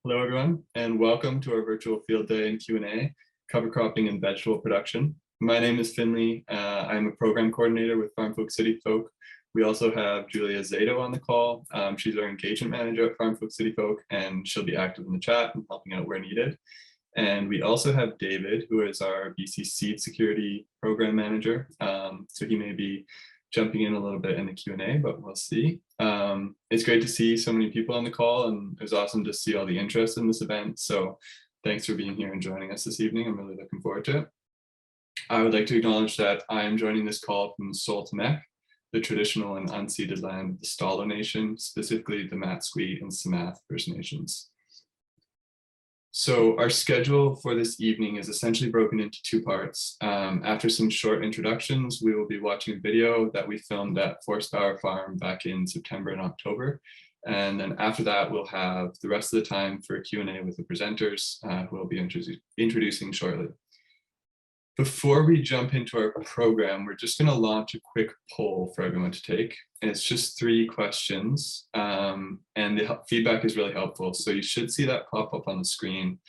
Hello, everyone, and welcome to our virtual field day and Q&A, cover cropping and vegetable production. My name is Finley. I'm a program coordinator with FarmFolk CityFolk. We also have Julia Zato on the call. She's our engagement manager at FarmFolk CityFolk, and she'll be active in the chat and helping out where needed. And we also have David, who is our BC Seed Security Program Manager. So he may be jumping in a little bit in the Q&A, but we'll see. It's great to see so many people on the call, and it was awesome to see all the interest in this event. So thanks for being here and joining us this evening. I'm really looking forward to it. I would like to acknowledge that I am joining this call from Soltamek, the traditional and unceded land of the Stalo Nation, specifically the Matsqui and Samath First Nations. So our schedule for this evening is essentially broken into two parts. After some short introductions, we will be watching a video that we filmed at Forest Bower Farm back in September and October. And then after that, we'll have the rest of the time for a Q&A with the presenters who we'll be introducing shortly. Before we jump into our program, we're just going to launch a quick poll for everyone to take. And it's just 3 questions, and the feedback is really helpful. So you should see that pop up on the screen,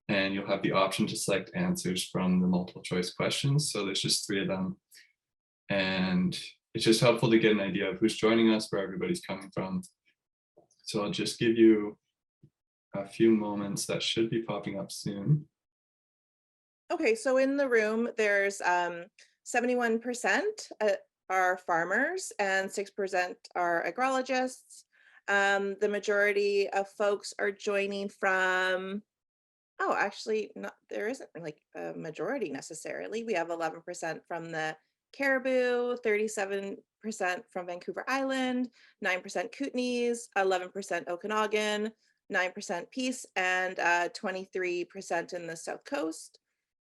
and you'll have the option to select answers from the multiple choice questions. So there's just 3 of them. And it's just helpful to get an idea of who's joining us, where everybody's coming from. So I'll just give you a few moments. That should be popping up soon. Okay, so in the room, there's 71% are farmers and 6% are agrologists. The majority of folks are joining from, actually, there isn't like a majority necessarily. We have 11% from the Caribou, 37% from Vancouver Island, 9% Kootenays, 11% Okanagan, 9% Peace, and 23% in the South Coast.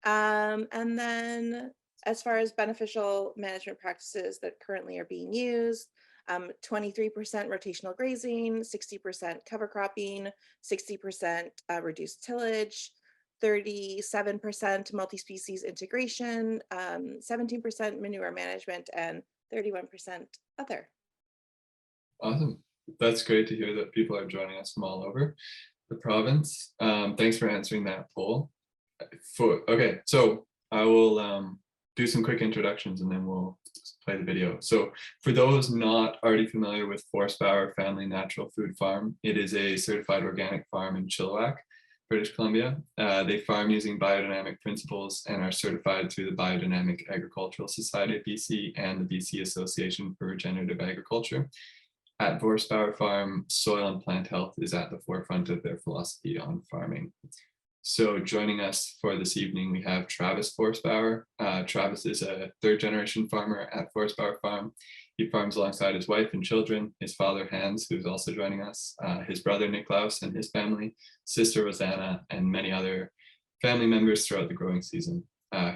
And then as far as beneficial management practices that currently are being used, 23% rotational grazing, 60% cover cropping, 60% reduced tillage, 37% multi-species integration, 17% manure management, and 31% other. Awesome. That's great to hear that people are joining us from all over the province. Thanks for answering that poll. Okay, so I will do some quick introductions and then we'll play the video. So for those not already familiar with Forest Bower Family Natural Food Farm, it is a certified organic farm in Chilliwack, British Columbia. They farm using biodynamic principles and are certified through the Biodynamic Agricultural Society of BC and the BC Association for Regenerative Agriculture. At Forest Bower Farm, soil and plant health is at the forefront of their philosophy on farming. So joining us for this evening, we have Travis Forest Bower. Travis is a 3rd-generation farmer at Forest Bower Farm. He farms alongside his wife and children, his father Hans, who's also joining us, his brother Niklaus and his family, sister Rosanna, and many other family members throughout the growing season.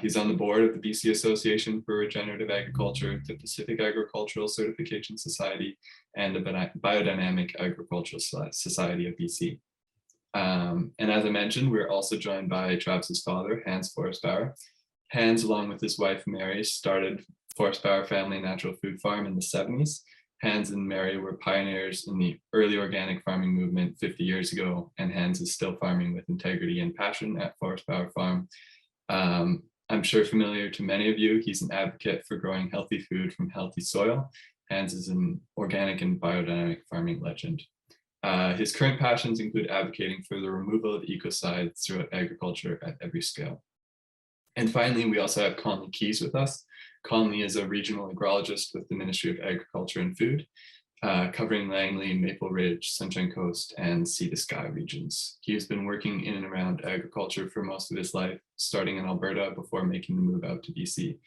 He's on the board of the BC Association for Regenerative Agriculture, the Pacific Agricultural Certification Society, and the Biodynamic Agricultural Society of BC. And as I mentioned, we're also joined by Travis's father, Hans Forest Bower. Hans, along with his wife, Mary, started Forest Bower Family Natural Food Farm in the 70s. Hans and Mary were pioneers in the early organic farming movement 50 years ago, and Hans is still farming with integrity and passion at Forest Bower Farm. I'm sure familiar to many of you, he's an advocate for growing healthy food from healthy soil. Hans is an organic and biodynamic farming legend. His current passions include advocating for the removal of ecocides throughout agriculture at every scale. And finally, we also have Conley Keys with us. Conley is a regional agrologist with the Ministry of Agriculture and Food, covering Langley, Maple Ridge, Sunshine Coast, and Sea to Sky regions. He has been working in and around agriculture for most of his life, starting in Alberta before making the move out to BC.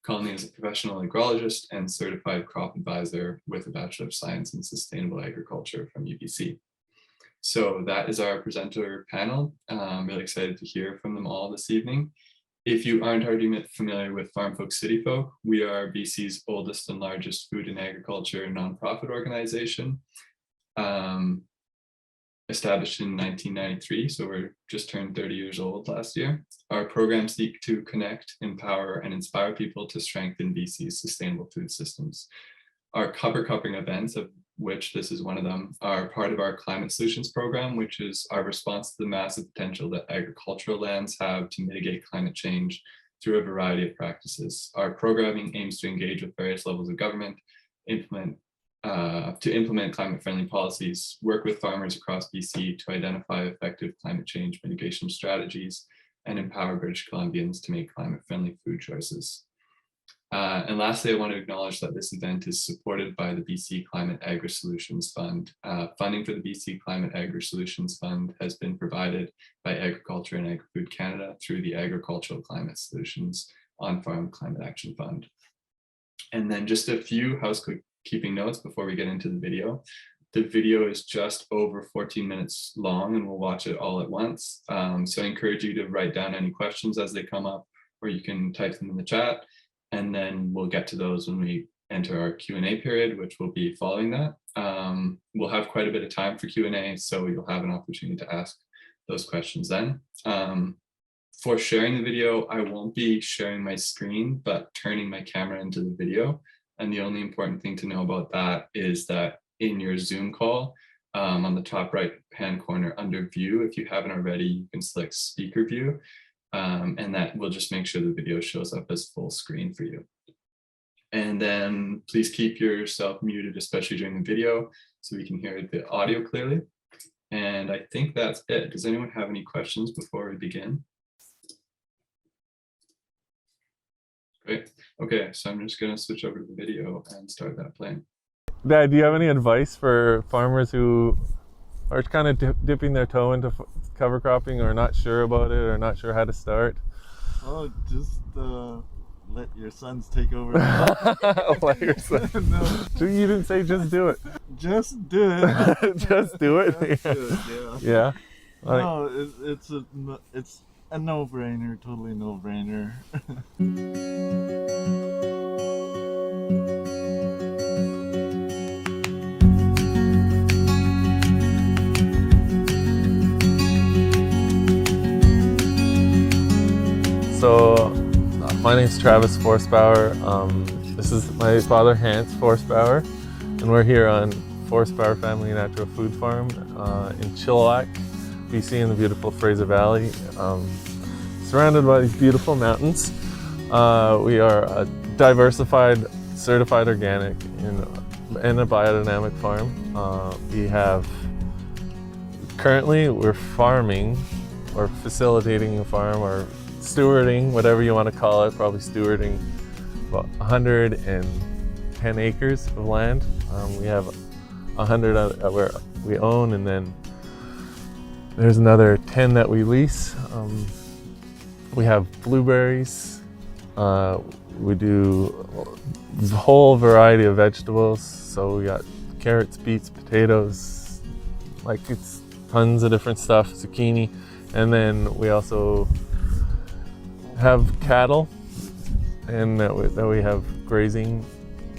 Conley is a professional agrologist and certified crop advisor with a Bachelor of Science in Sustainable Agriculture from UBC. So that is our presenter panel. I'm really excited to hear from them all this evening. If you aren't already familiar with FarmFolk CityFolk, we are BC's oldest and largest food and agriculture nonprofit organization. Established in 1993, so we're just turned 30 years old last year. Our programs seek to connect, empower, and inspire people to strengthen BC's sustainable food systems. Our cover cropping events have which this is one of them, are part of our Climate Solutions program, which is our response to the massive potential that agricultural lands have to mitigate climate change through a variety of practices. Our programming aims to engage with various levels of government, implement climate-friendly policies, work with farmers across BC to identify effective climate change mitigation strategies, and empower British Columbians to make climate-friendly food choices. And lastly, I want to acknowledge that this event is supported by the BC Climate Agri-Solutions Fund. Funding for the BC Climate Agri-Solutions Fund has been provided by Agriculture and Agri-Food Canada through the Agricultural Climate Solutions On-Farm Climate Action Fund. And then just a few housekeeping notes before we get into the video. The video is just over 14 minutes long and we'll watch it all at once. So I encourage you to write down any questions as they come up, or you can type them in the chat. And then we'll get to those when we enter our Q&A period, which will be following that. We'll have quite a bit of time for Q&A, so you'll have an opportunity to ask those questions then. For sharing the video, I won't be sharing my screen, but turning my camera into the video. And the only important thing to know about that is that in your Zoom call, on the top right-hand corner under View, if you haven't already, you can select Speaker View. And that will just make sure the video shows up as full screen for you. And then please keep yourself muted, especially during the video, so we can hear the audio clearly. And I think that's it. Does anyone have any questions before we begin? Great. Okay, so I'm just going to switch over to the video and start that playing. Dad, do you have any advice for farmers who are kind of dipping their toe into cover cropping, or not sure about it, or not sure how to start? Oh, just let your sons take over. Let your sons. No. You didn't say just do it. Just do it. Just do it. Just do it, yeah. Yeah. No, it's a no-brainer, totally no-brainer. So, my name's Travis Forstbauer. This is my father, Hans Forstbauer, and we're here on Forstbauer Family Natural Food Farm in Chilliwack, BC, in the beautiful Fraser Valley, surrounded by these beautiful mountains. We are a diversified, certified organic and a biodynamic farm. Currently we're farming, or facilitating a farm, or stewarding, whatever you want to call it, probably stewarding about 110 acres of land. We have 100 where we own, and then there's another 10 that we lease. We have blueberries. We do a whole variety of vegetables. So we got carrots, beets, potatoes, like it's tons of different stuff, zucchini. And then we also have cattle, and that we have grazing.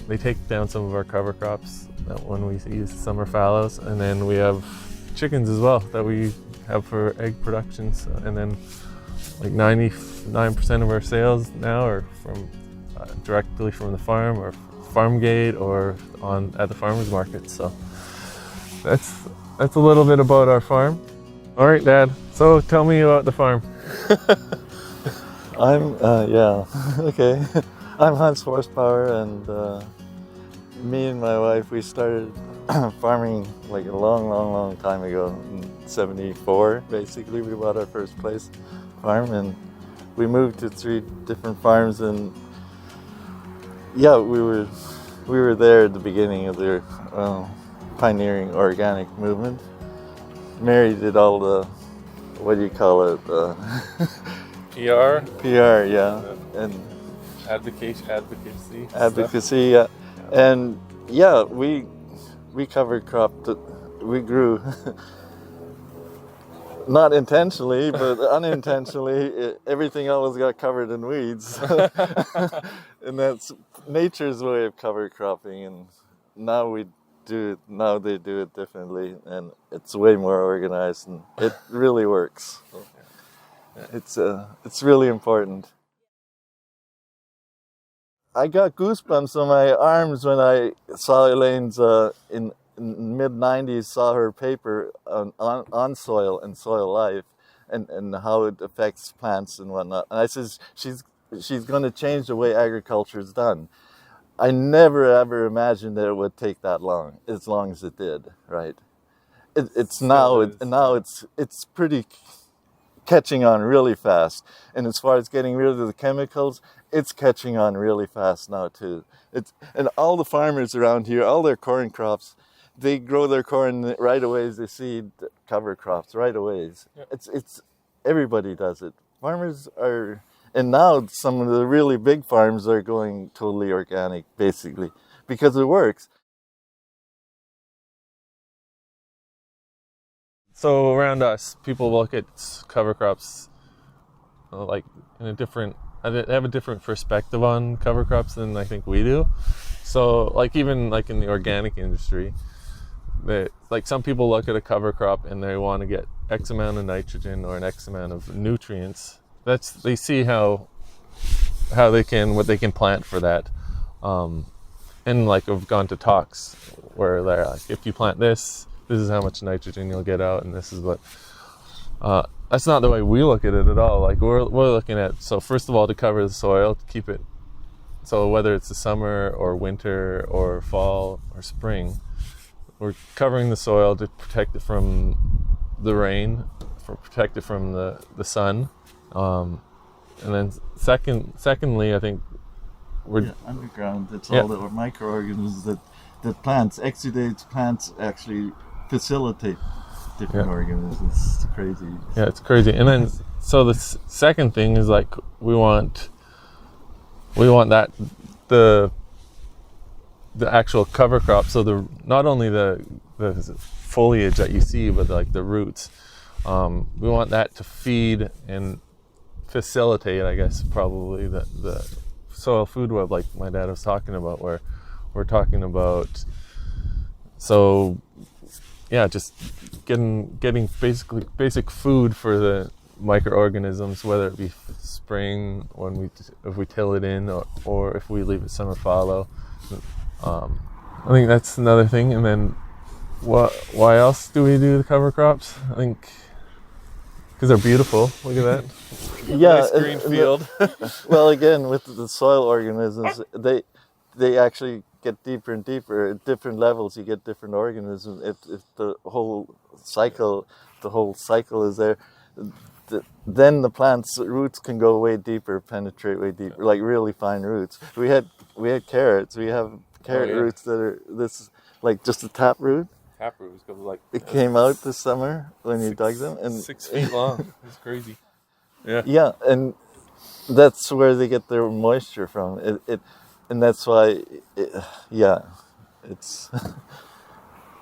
They take down some of our cover crops when we use summer fallows, and then we have chickens as well that we have for egg productions. And then like 99% of our sales now are from directly from the farm, or farm gate, or at the farmers market. So that's a little bit about our farm. All right, Dad. So tell me about the farm. Okay. I'm Hans Forstbauer, and me and my wife, we started farming like a long time ago. In 74, basically, we bought our first farm, and we moved to 3 different farms, and yeah, we were there at the beginning of the pioneering organic movement. Mary did all the, what do you call it? PR, yeah, and advocacy, yeah, and yeah, we covered cropped. We grew, not intentionally, but unintentionally. Everything else got covered in weeds, and that's nature's way of cover cropping. And now they do it differently, and it's way more organized, and it really works. It's really important. I got goosebumps on my arms when I saw Elaine's in mid 90s saw her paper on soil and soil life and how it affects plants and whatnot. And I says, she's going to change the way agriculture is done. I never ever imagined that it would take that long as it did, right? It's pretty catching on really fast. And as far as getting rid of the chemicals, it's catching on really fast now too. And all the farmers around here, all their corn crops, they grow their corn right away as they seed cover crops right away. Yep. It's everybody does it. Farmers are, and now some of the really big farms are going totally organic, basically, because it works. So around us, people look at cover crops like in a different, they have a different perspective on cover crops than I think we do. So like even like in the organic industry, like some people look at a cover crop and they want to get X amount of nitrogen or an X amount of nutrients. They see what they can plant for that. And like I've gone to talks where they're like, if you plant this is how much nitrogen you'll get out, and this is what. That's not the way we look at it at all. Like we're looking at, so first of all, to cover the soil, to keep it, so whether it's the summer or winter or fall or spring, we're covering the soil to protect it from the rain, protect it from the sun, and then secondly, I think we're underground. It's all the microorganisms that plants exudates. Plants actually facilitate different organisms. It's crazy. Yeah, it's crazy. And then so the second thing is like we want that the actual cover crop, so not only the foliage that you see, but like the roots, we want that to feed and facilitate, I guess, probably the soil food web, like my dad was talking about, where we're talking about, so yeah, just getting basic food for the microorganisms, whether it be spring if we till it in, or if we leave it summer fallow. I think that's another thing. And then why else do we do the cover crops? I think because they're beautiful. Look at that. Yeah, nice green field. Well, again, with the soil organisms, they actually get deeper and deeper. At different levels, you get different organisms. If the whole cycle is there, then the plant's roots can go way deeper, penetrate way deeper, like really fine roots. We had carrots. We have carrot roots that are this, like just a tap root. Tap roots go like. It came out this summer when you dug them, and 6 feet long. It's crazy. Yeah. Yeah, and that's where they get their moisture from. And that's why, it's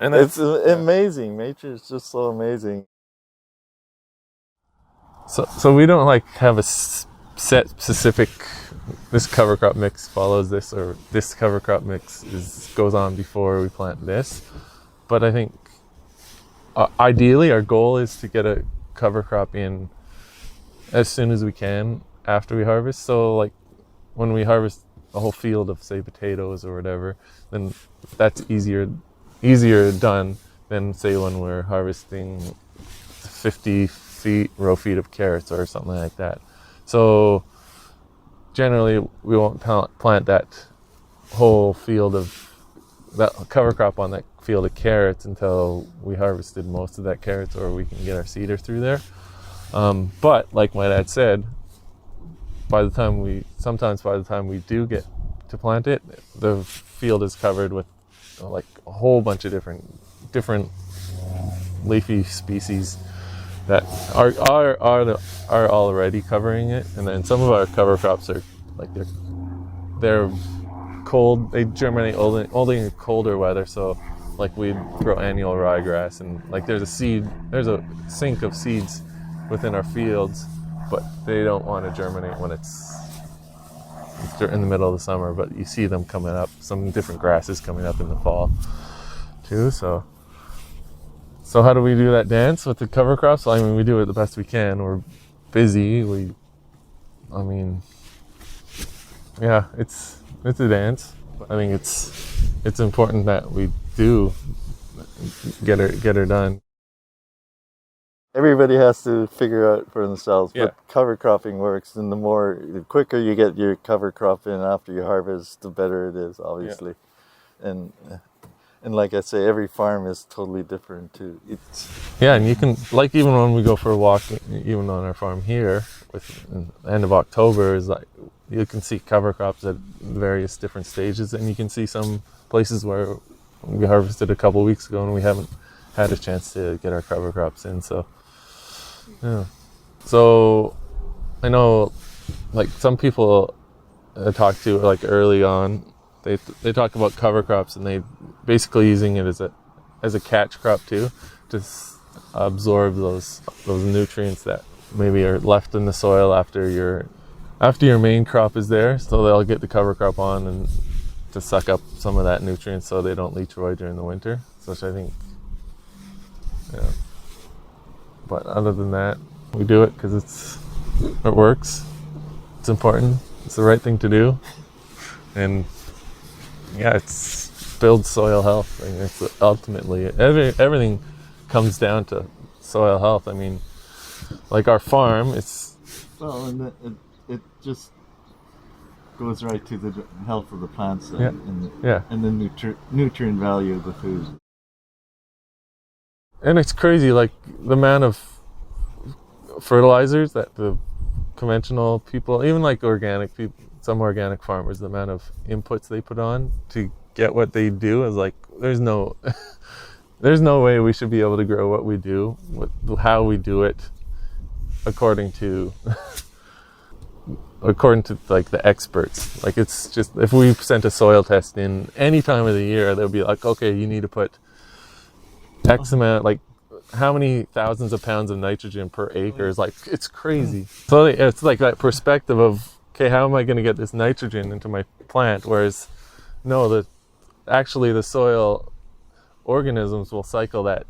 and it's amazing. Nature is just so amazing. So we don't like have a set specific. This cover crop mix follows this, or this cover crop mix goes on before we plant this. But I think ideally our goal is to get a cover crop in as soon as we can after we harvest. So like when we harvest a whole field of, say, potatoes or whatever, then that's easier done than, say, when we're harvesting 50 row feet of carrots or something like that. So generally we won't plant that whole field of that cover crop on that field of carrots until we harvested most of that carrots, or we can get our seeder through there. But like my dad said, by the time we do get to plant it, the field is covered with like a whole bunch of different leafy species that are already covering it. And then some of our cover crops are like they're cold. They germinate only in colder weather. So like we grow annual ryegrass, and like there's a sink of seeds within our fields, but they don't want to germinate when it's in the middle of the summer. But you see them coming up, some different grasses coming up in the fall too. So how do we do that dance with the cover crops? Well, I mean, we do it the best we can. We're busy. Yeah, it's a dance. I think it's important that we do get her done. Everybody has to figure out for themselves, Yeah. but cover cropping works, and the quicker you get your cover crop in after you harvest, the better it is, obviously. And like I say, every farm is totally different too. Yeah, and you can, like, even when we go for a walk, even on our farm here, with end of October, is like you can see cover crops at various different stages, and you can see some places where we harvested a couple weeks ago and we haven't had a chance to get our cover crops in. So, yeah. So I know, like, some people I talk to, like, early on, they talk about cover crops, and they basically using it as a catch crop too, to absorb those nutrients that maybe are left in the soil after your main crop is there. So they'll get the cover crop on and to suck up some of that nutrient so they don't leach away during the winter. So which I think, yeah. But other than that, we do it because it works. It's important. It's the right thing to do, and yeah, it's builds soil health. I mean, it's ultimately everything comes down to soil health. I mean, like our farm, it's Well, and it just goes right to the health of the plants Yeah. and the nutrient value of the food. And it's crazy, like the amount of fertilizers that the conventional people, even like organic people, some organic farmers, the amount of inputs they put on to get what they do is like, there's no way we should be able to grow what we do, how we do it, according to like the experts. Like, it's just, if we sent a soil test in any time of the year, they'll be like, okay, you need to put X amount, like how many thousands of pounds of nitrogen per acre is, like, it's crazy. So it's like that perspective of, okay, how am I going to get this nitrogen into my plant? Whereas, no, actually the soil organisms will cycle that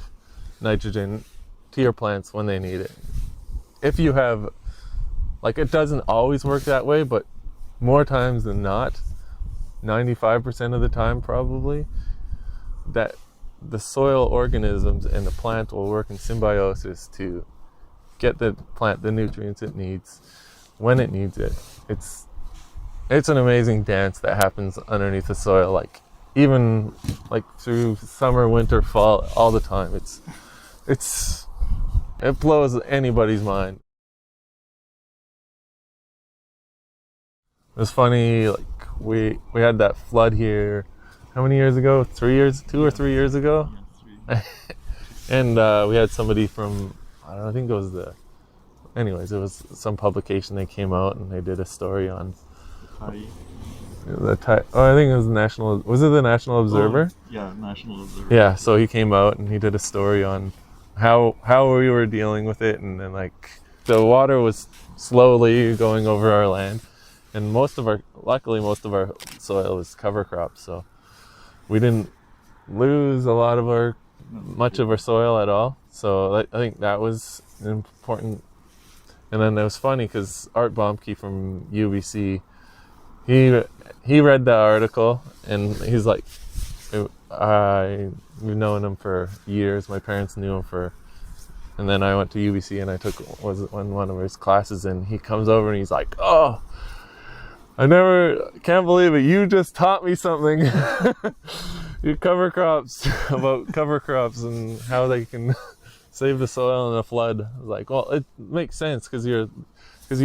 nitrogen to your plants when they need it. If you have, like, it doesn't always work that way, but more times than not, 95% of the time probably, that the soil organisms and the plant will work in symbiosis to get the plant the nutrients it needs when it needs it. It's an amazing dance that happens underneath the soil, like even like through summer, winter, fall, all the time. It blows anybody's mind. It was funny, like we had that flood here, how many years ago? 2 or 3 years ago? And we had somebody from, I don't know, I think it was it was some publication. They came out and they did a story on I think it was the National Observer? Yeah, National Observer. Yeah, so he came out and he did a story on how we were dealing with it, and then, like, the water was slowly going over our land, and luckily most of our soil was cover crops, so we didn't lose much of our soil at all. So I think that was important. And then it was funny because Art Bomke from UBC, he read the article and he's like, we've known him for years. My parents knew him and then I went to UBC and I was in one of his classes, and he comes over and he's like, oh, can't believe it. You just taught me something. About cover crops and how they can save the soil in a flood. I was like, well, it makes sense because you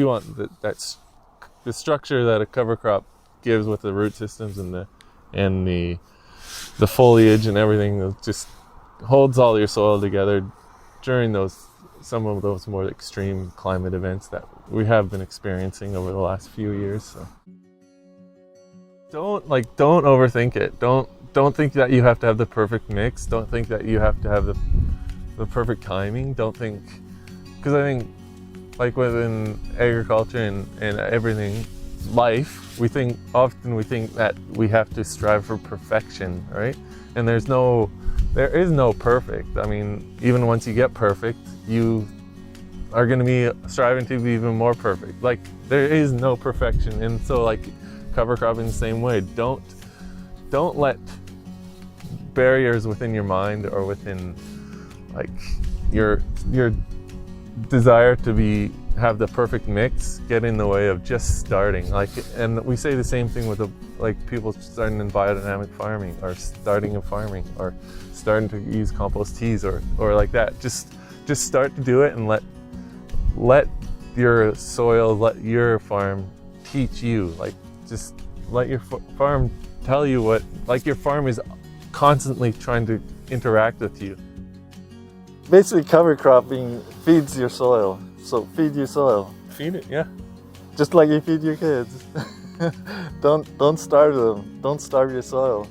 want the structure that a cover crop gives with the root systems and the foliage and everything that just holds all your soil together during some of those more extreme climate events that we have been experiencing over the last few years. So don't overthink it. Don't think that you have to have the perfect mix. Don't think that you have to have the perfect timing. Don't think, because I think, like within agriculture and everything, life, we think that we have to strive for perfection, right? And there is no perfect. I mean, even once you get perfect, you are going to be striving to be even more perfect. Like, there is no perfection. And so, like, cover cropping the same way. Don't let barriers within your mind or within like your desire to have the perfect mix get in the way of just starting. Like, and we say the same thing with people starting in biodynamic farming or starting in farming or starting to use compost teas or like that. Just start to do it and let your soil, let your farm teach you. Like, just let your farm tell you what, like your farm is constantly trying to interact with you. Basically, cover cropping feeds your soil. So feed your soil. Feed it, yeah. Just like you feed your kids. Don't starve them. Don't starve your soil.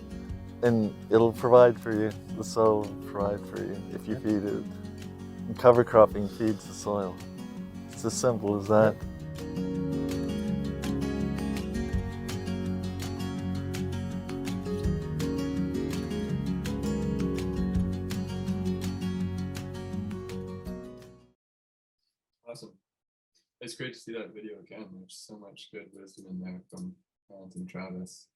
And it'll provide for you. The soil will provide for you if you feed it. And cover cropping feeds the soil. It's as simple as that. Awesome. It's great to see that video again. There's so much good wisdom in there from Hans and Travis.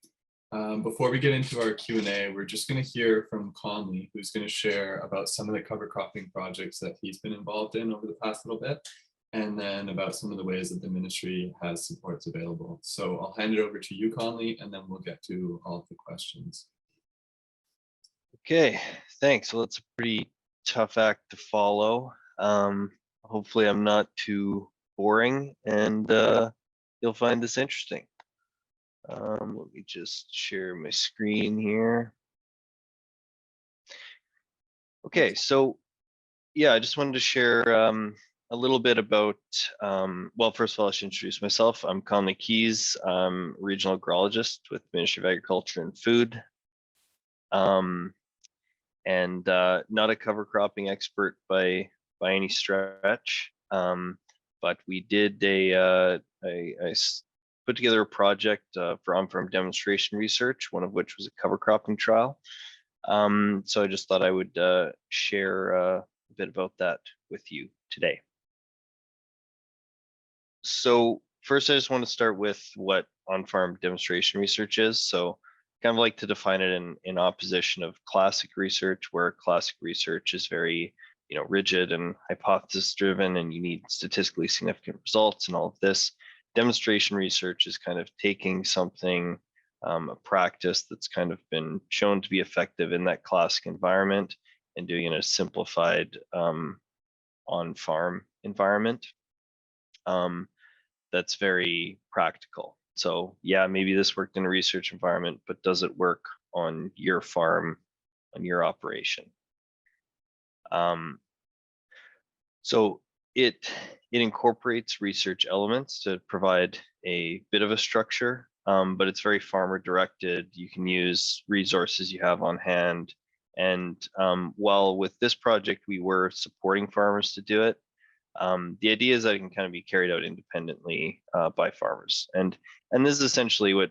Before we get into our Q&A, we're just going to hear from Conley, who's going to share about some of the cover cropping projects that he's been involved in over the past little bit, and then about some of the ways that the ministry has supports available. So I'll hand it over to you, Conley, and then we'll get to all of the questions. Okay, thanks. Well, it's a pretty tough act to follow. Hopefully I'm not too boring and you'll find this interesting. Let me just share my screen here. Okay, so yeah, I just wanted to share a little bit about, well, first of all, I should introduce myself. I'm Conley Keys, regional agrologist with Ministry of Agriculture and Food. And not a cover cropping expert by any stretch, but we did put together a project for on-farm demonstration research, one of which was a cover cropping trial. So I just thought I would share a bit about that with you today. So first, I just want to start with what on-farm demonstration research is. So kind of like to define it in opposition of classic research, where classic research is very, rigid and hypothesis driven, and you need statistically significant results and all of this. Demonstration research is kind of taking something, a practice that's kind of been shown to be effective in that classic environment and doing it in a simplified on-farm environment that's very practical. So yeah, maybe this worked in a research environment, but does it work on your farm, on your operation? So it incorporates research elements to provide a bit of a structure, but it's very farmer directed. You can use resources you have on hand. And while with this project, we were supporting farmers to do it, the idea is that it can kind of be carried out independently by farmers. And this is essentially what,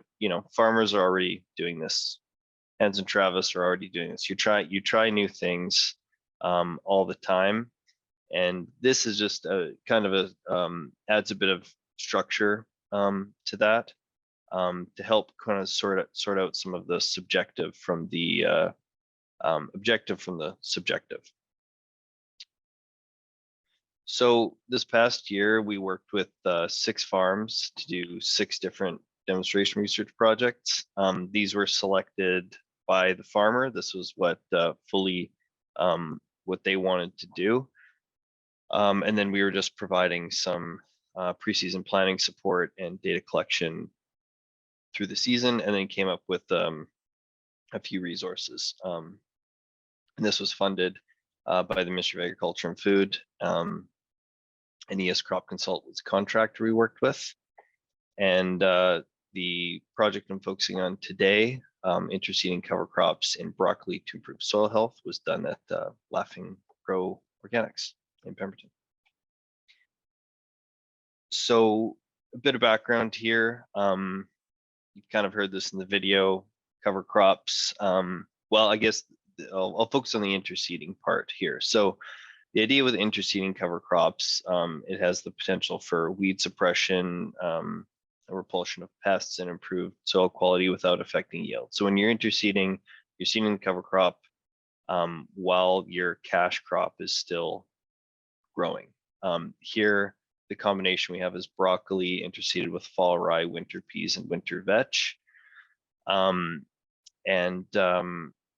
farmers are already doing this. Hans and Travis are already doing this. You try new things all the time. And this is just a kind of adds a bit of structure to that to help kind of sort out some of the subjective from the objective from the subjective. So this past year, we worked with 6 farms to do 6 different demonstration research projects. These were selected by the farmer. This was what what they wanted to do. And then we were just providing some pre-season planning support and data collection through the season, and then came up with a few resources. And this was funded by the Ministry of Agriculture and Food. And ES Crop Consult was a contractor we worked with. And the project I'm focusing on today, interseeding cover crops in broccoli to improve soil health, was done at Laughing Grow Organics in Pemberton. So a bit of background here. You've kind of heard this in the video, cover crops. Well, I guess I'll focus on the interseeding part here. So the idea with interseeding cover crops, it has the potential for weed suppression, repulsion of pests, and improved soil quality without affecting yield. So when you're interseeding, you're seeding the cover crop, while your cash crop is still growing. Here, the combination we have is broccoli interseeded with fall rye, winter peas, and winter vetch.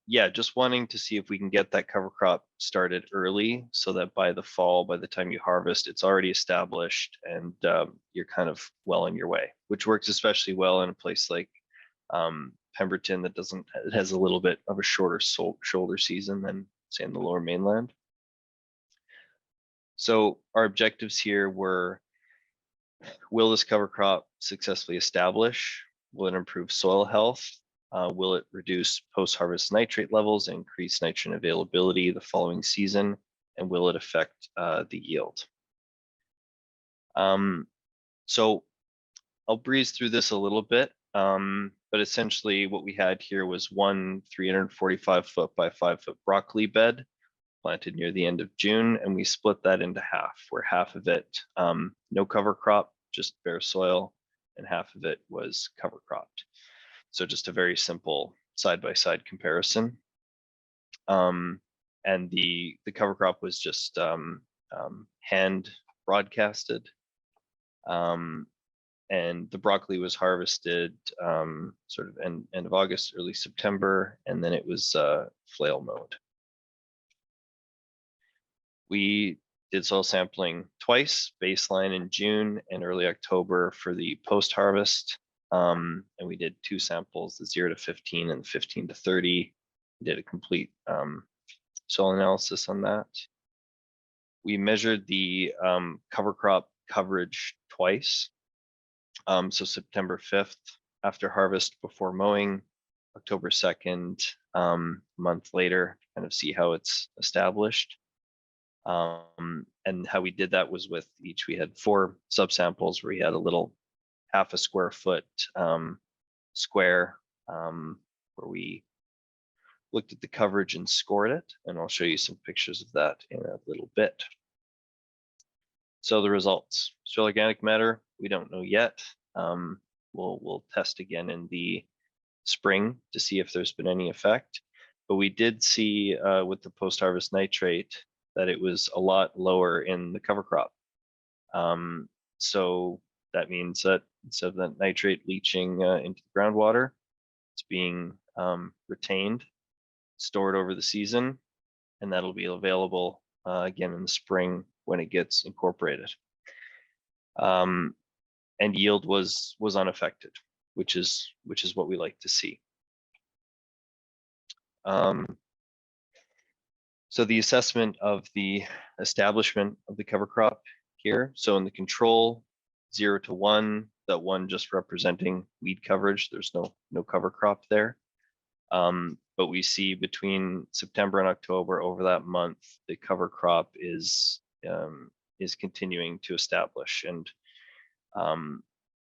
Yeah, just wanting to see if we can get that cover crop started early so that by the fall, by the time you harvest, it's already established and you're kind of well on your way, which works especially well in a place like Pemberton that it has a little bit of a shorter shoulder season than say in the lower mainland. So our objectives here were, will this cover crop successfully establish? Will it improve soil health? Will it reduce post-harvest nitrate levels, increase nitrogen availability the following season? And will it affect the yield? So I'll breeze through this a little bit, but essentially what we had here was one 345 foot by 5 foot broccoli bed planted near the end of June, and we split that into half, where half of it, no cover crop, just bare soil, and half of it was cover cropped. So just a very simple side-by-side comparison. And the cover crop was just hand broadcasted. And the broccoli was harvested sort of end of August, early September, and then it was flail mowed. We did soil sampling twice, baseline in June and early October for the post-harvest. And we did 2 samples, the 0 to 15 and the 15 to 30. We did a complete soil analysis on that. We measured the cover crop coverage twice. So September 5th after harvest before mowing, October 2nd, a month later, kind of see how it's established. And how we did that was with each, we had 4 subsamples where we had a little half a square foot square where we looked at the coverage and scored it. And I'll show you some pictures of that in a little bit. So the results, soil organic matter, we don't know yet. We'll test again in the spring to see if there's been any effect. But we did see with the post-harvest nitrate that it was a lot lower in the cover crop. So that means that instead of that nitrate leaching into the groundwater, it's being retained, stored over the season, and that'll be available again in the spring when it gets incorporated. And yield was unaffected, which is what we like to see. So the assessment of the establishment of the cover crop here. So in the control, 0 to 1, that 1 just representing weed coverage. There's no cover crop there. But we see between September and October, over that month, the cover crop is continuing to establish. And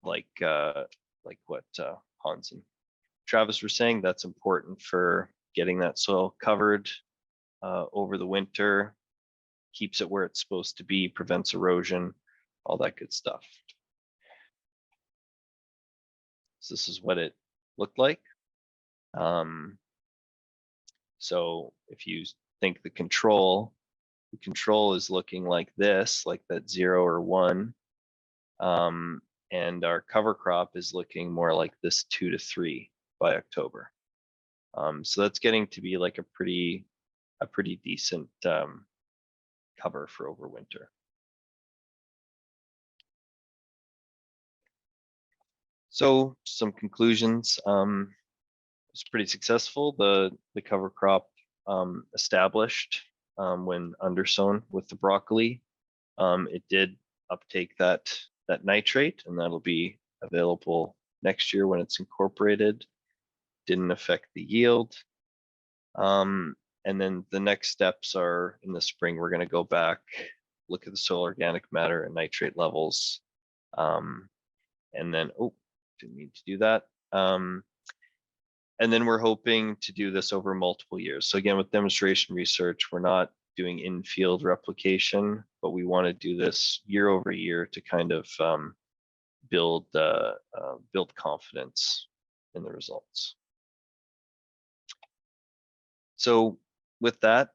like what Hans and Travis were saying, that's important for getting that soil covered over the winter, keeps it where it's supposed to be, prevents erosion, all that good stuff. So this is what it looked like. So if you think the control is looking like this, like that 0 or 1. And our cover crop is looking more like this 2 to 3 by October. So that's getting to be like a pretty decent cover for overwinter. So some conclusions. It's pretty successful. The cover crop established when undersown with the broccoli. It did uptake that nitrate, and that'll be available next year when it's incorporated. Didn't affect the yield. And then the next steps are in the spring, we're going to go back, look at the soil organic matter and nitrate levels. And then, didn't mean to do that. And then we're hoping to do this over multiple years. So again, with demonstration research, we're not doing in-field replication, but we want to do this year over year to kind of build confidence in the results. So with that,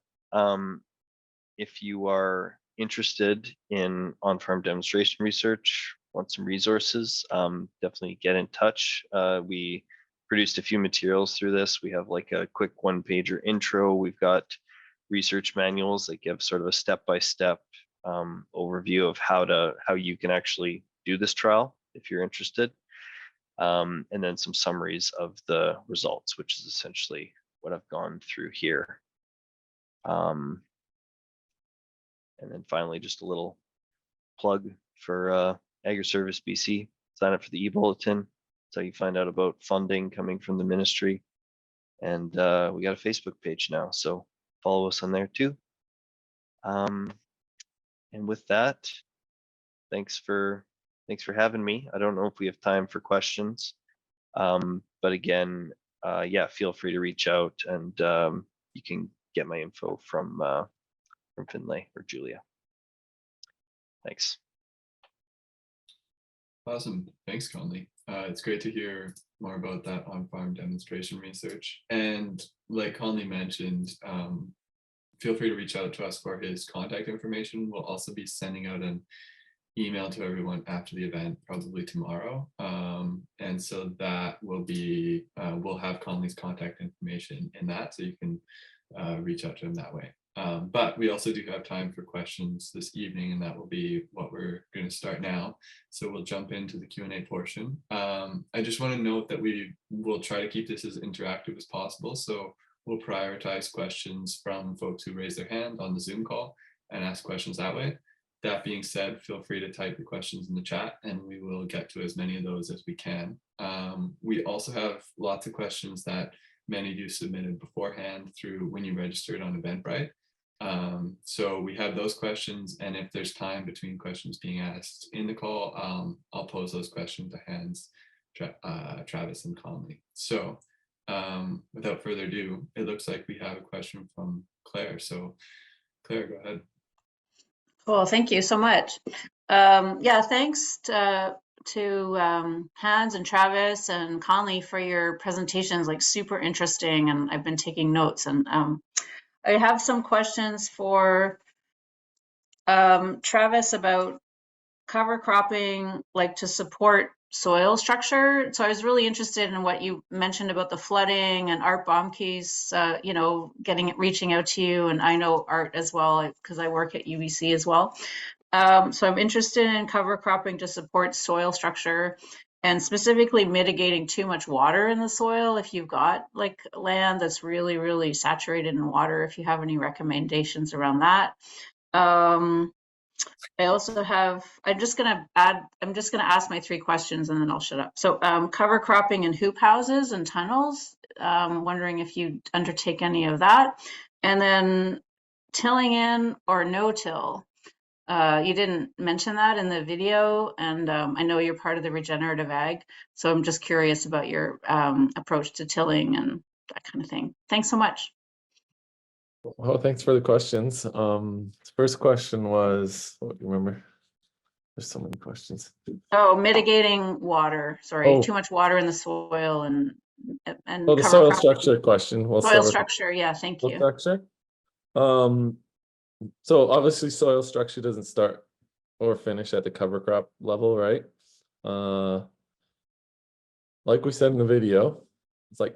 if you are interested in on-farm demonstration research, want some resources, definitely get in touch. We produced a few materials through this. We have like a quick one-pager intro. We've got research manuals that give sort of a step-by-step overview of how you can actually do this trial if you're interested. And then some summaries of the results, which is essentially what I've gone through here. And then finally, just a little plug for Agri-Service BC. Sign up for the e-bulletin. That's how you find out about funding coming from the ministry. And we got a Facebook page now, so follow us on there too. And with that, thanks for having me. I don't know if we have time for questions, but again, yeah, feel free to reach out, and you can get my info from Finlay or Julia. Thanks. Awesome. Thanks, Conley. It's great to hear more about that on-farm demonstration research. And like Conley mentioned, feel free to reach out to us for his contact information. We'll also be sending out an email to everyone after the event, probably tomorrow. And so that will be, we'll have Conley's contact information in that, so you can reach out to him that way. But we also do have time for questions this evening, and that will be what we're going to start now. So we'll jump into the Q&A portion. I just want to note that we will try to keep this as interactive as possible. So we'll prioritize questions from folks who raise their hand on the Zoom call and ask questions that way. That being said, feel free to type the questions in the chat, and we will get to as many of those as we can. We also have lots of questions that many of you submitted beforehand through when you registered on Eventbrite. So we have those questions, and if there's time between questions being asked in the call, I'll pose those questions to Hans, Travis, and Conley. So without further ado, it looks like we have a question from Claire. So Claire, go ahead. Cool, thank you so much. Yeah, thanks to Hans and Travis and Conley for your presentations, like super interesting, and I've been taking notes. And I have some questions for Travis about cover cropping, like to support soil structure. So I was really interested in what you mentioned about the flooding, and Art Baumke's, you know, reaching out to you, and I know Art as well because I work at UBC as well. So I'm interested in cover cropping to support soil structure, and specifically mitigating too much water in the soil. If you've got like land that's really, really saturated in water, if you have any recommendations around that. I also have, I'm just gonna ask my 3 questions and then I'll shut up. So cover cropping in hoop houses and tunnels, wondering if you undertake any of that. And then tilling in or no-till. You didn't mention that in the video, and I know you're part of the regenerative ag, so I'm just curious about your approach to tilling and that kind of thing. Thanks so much. Well, thanks for the questions. First question was, what do you remember? There's so many questions. Oh, mitigating water. Sorry, Oh. too much water in the soil and Oh, the soil structure question. We'll soil structure. Yeah, thank you. Structure. So obviously soil structure doesn't start or finish at the cover crop level, right? Like we said in the video, it's like,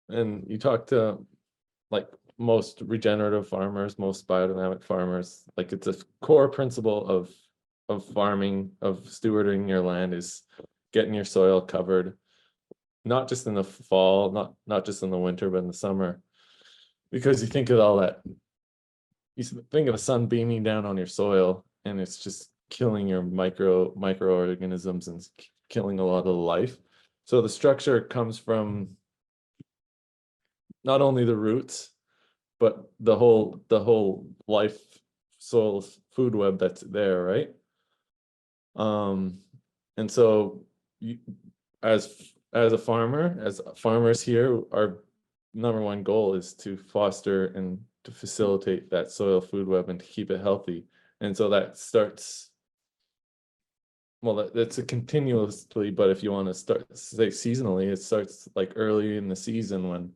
and you talk to like most regenerative farmers, most biodynamic farmers, like it's a core principle of farming, of stewarding your land, is getting your soil covered, not just in the fall, not just in the winter, but in the summer. Because you think of all that, you think of the sun beaming down on your soil, and it's just killing your microorganisms and killing a lot of the life. So the structure comes from not only the roots, but the whole life soil food web that's there, right? And so as a farmer, as farmers here, our number one goal is to foster and to facilitate that soil food web and to keep it healthy. And so that starts, well, that's a continuously, but if you want to start, say seasonally, it starts like early in the season when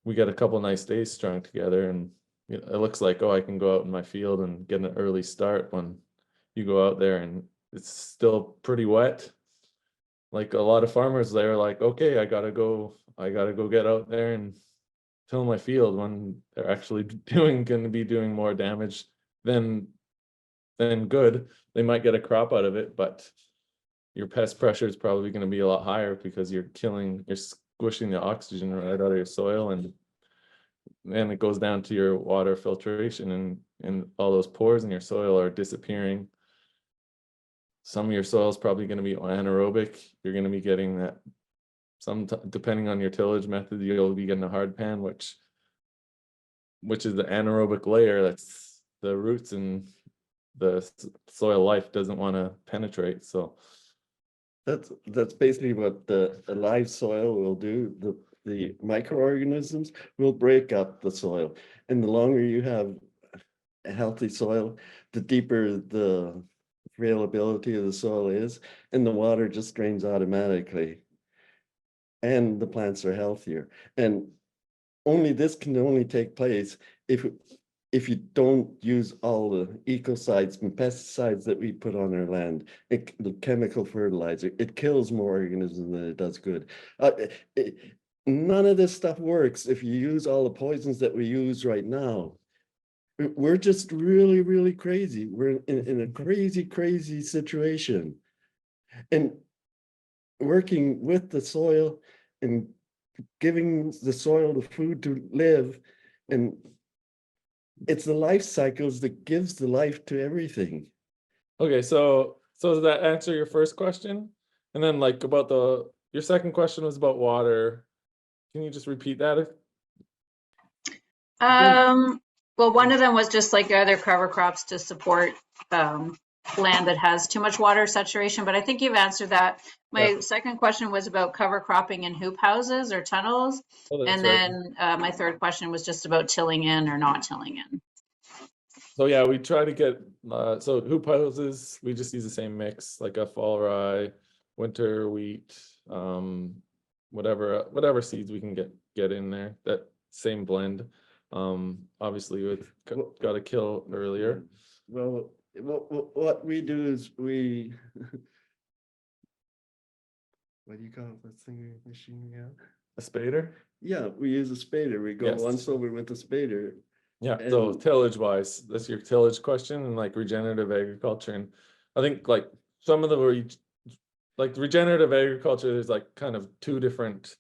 we get a couple nice days strung together, and you know, it looks like, oh, I can go out in my field and get an early start when you go out there and it's still pretty wet. Like a lot of farmers, they're like, okay, I gotta go get out there and till my field, when they're actually gonna be doing more damage than good. They might get a crop out of it, but your pest pressure is probably going to be a lot higher because you're squishing the oxygen right out of your soil, and it goes down to your water filtration, and all those pores in your soil are disappearing. Some of your soil is probably going to be anaerobic. You're going to be getting that. Depending on your tillage method, you'll be getting a hard pan, which is the anaerobic layer. That's the roots and the soil life doesn't want to penetrate. So that's basically what the live soil will do. The microorganisms will break up the soil, and the longer you have a healthy soil, the deeper the availability of the soil is, and the water just drains automatically, and the plants are healthier. And this can only take place if you don't use all the ecocides and pesticides that we put on our land, the chemical fertilizer. It kills more organisms than it does good. None of this stuff works if you use all the poisons that we use right now. We're just really, really crazy. We're in a crazy, crazy situation. And working with the soil and giving the soil the food to live, and it's the life cycles that gives the life to everything. okay, so does that answer your first question? And then like about your second question was about water. Can you just repeat that? Well, one of them was just like, are there cover crops to support land that has too much water saturation? But I think you've answered that. My second question was about cover cropping in hoop houses or tunnels. Oh, that's And right. then my third question was just about tilling in or not tilling in. So yeah, we try to get so hoop houses, we just use the same mix, like a fall rye, winter wheat, whatever seeds we can get in there, that same blend. Obviously with got to kill earlier. Well, what we do is we what do you call that thing machine again? A spader? Yeah, we use a spader. We go Yes. once over with the spader. Yeah, so And- tillage wise, that's your tillage question, and like regenerative agriculture. And I think like some of the regenerative agriculture, there's like kind of two different,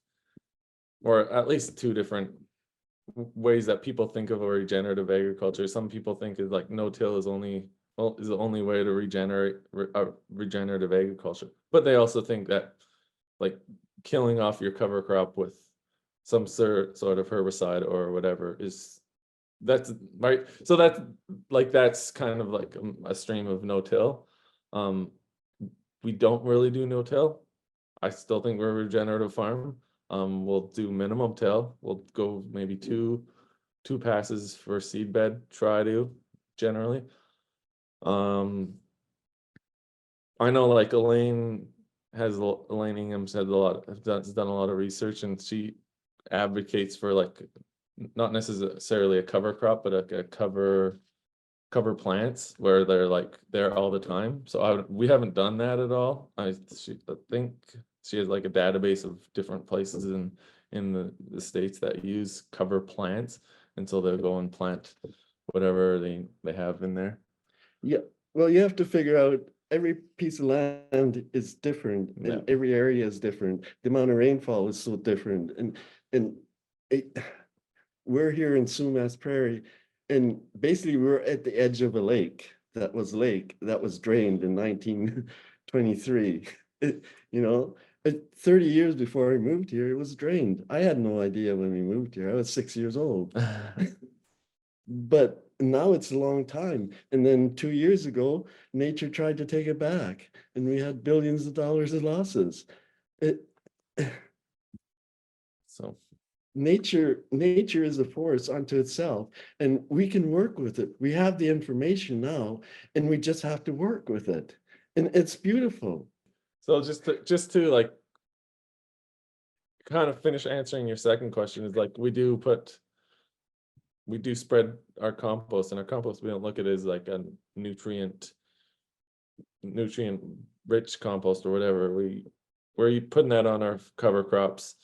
or at least two different ways that people think of a regenerative agriculture. Some people think is like no-till is the only way to regenerate regenerative agriculture. But they also think that like killing off your cover crop with some sort of herbicide or whatever that's right. So that's kind of like a stream of no-till. We don't really do no-till. I still think we're a regenerative farm. We'll do minimum till. We'll go maybe two passes for seed bed, try to generally. I know like Elaine Ingham's has done a lot of research, and she advocates for like not necessarily a cover crop, but a cover plants where they're all the time. So we haven't done that at all. I think she has like a database of different places in the states that use cover plants, and so they'll go and plant whatever they have in there. Yeah, well, you have to figure out every piece of land is different, and every area is different. The amount of rainfall is so different, and we're here in Sumas Prairie, and basically we're at the edge of a lake that was drained in 1923. 30 years before I moved here, it was drained. I had no idea when we moved here. I was 6 years old. But now it's a long time. And then 2 years ago, nature tried to take it back, and we had billions of dollars of losses. So nature is a force unto itself, and we can work with it. We have the information now, and we just have to work with it. And it's beautiful. just to like kind of finish answering your second question, is like we do spread our compost, and our compost, we don't look at it as like a nutrient rich compost or whatever. We're putting that on our cover crops,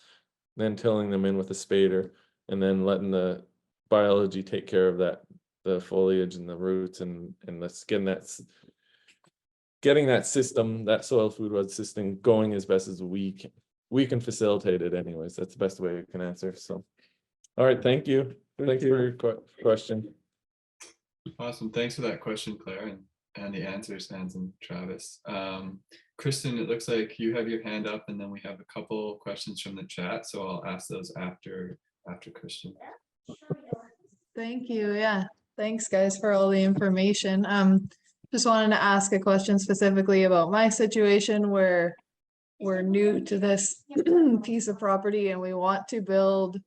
then tilling them in with a spader, and then letting the biology take care of that, the foliage and the roots, and let's getting that system, that soil food web system going as best as we can facilitate it anyways. That's the best way I can answer. So, all right, thank you. Thanks for your question. Awesome. Thanks for that question, Claire, and the answers, Hans and Travis. Kristen, it looks like you have your hand up, and then we have a couple questions from the chat. So I'll ask those after Kristen. Thank you. Yeah. Thanks, guys, for all the information. Just wanted to ask a question specifically about my situation where we're new to this piece of property and we want to build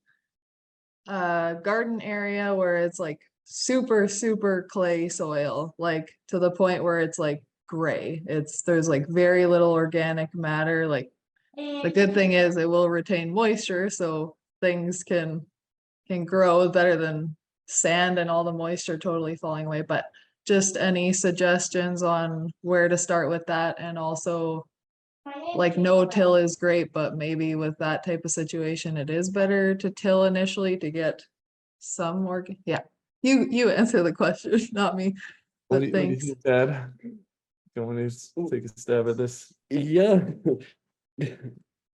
a garden area where it's like super clay soil, like to the point where it's like gray. There's like very little organic matter. Like the good thing is it will retain moisture, so things can grow better than sand and all the moisture totally falling away. But just any suggestions on where to start with that? And also, like, no till is great, but maybe with that type of situation, it is better to till initially to get some more. Yeah, you answer the question, not me. What But do you thanks. think, Dad? Don't want to take a stab at this? Yeah.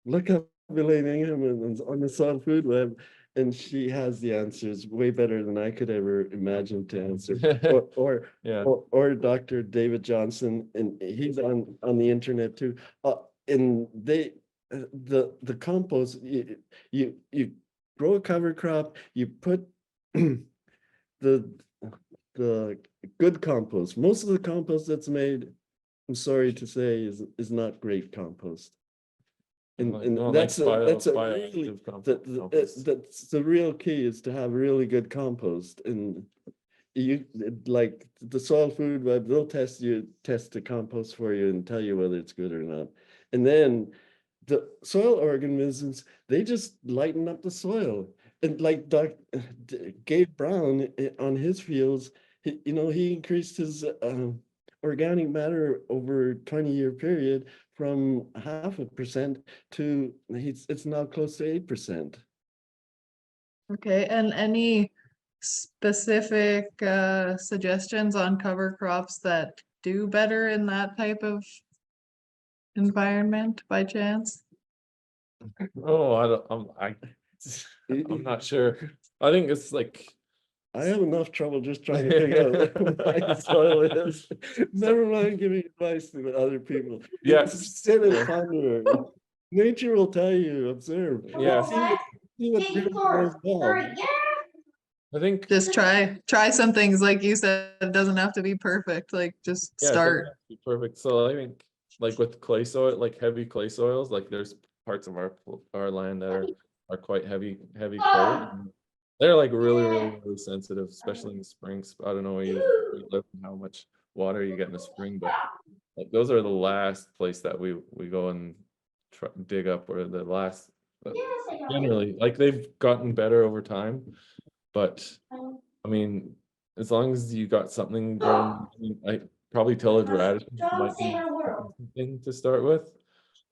Look up Elaine Ingham on the soil food web, and she has the answers way better than I could ever imagine to answer. Yeah. Or Dr. David Johnson, and he's on the internet too. And they, the compost, you grow a cover crop, you put the good compost. Most of the compost that's made, I'm sorry to say, is not great compost. And that's a really, that's the real key, is to have really good compost. And you, like the soil food web, they'll test the compost for you and tell you whether it's good or not. And then the soil organisms, they just lighten up the soil. And like Gabe Brown on his fields, he increased his organic matter over a 20-year period from 0.5% to it's now close to 8%. Okay, and any specific suggestions on cover crops that do better in that type of environment by chance? Oh, I'm not sure. I think it's like, I have enough trouble just trying to figure out what my soil is. Never mind giving advice to other people. Yeah. Sit and ponder. Nature will tell you, observe. Yeah. See what really goes well. I think, Just try some things, like you said, it doesn't have to be perfect, like just yeah, it doesn't start. have to be perfect. So I think, like with clay soil, like heavy clay soils, like there's parts of our land that are quite heavy clay. And they're like really sensitive, especially in the springs. I don't know where you live and how much water you get in the spring, but like those are the last place that we go and dig up, or the last. Generally, like they've gotten better over time, but I mean, as long as you got something growing, like probably tillage radishes might be something to start with.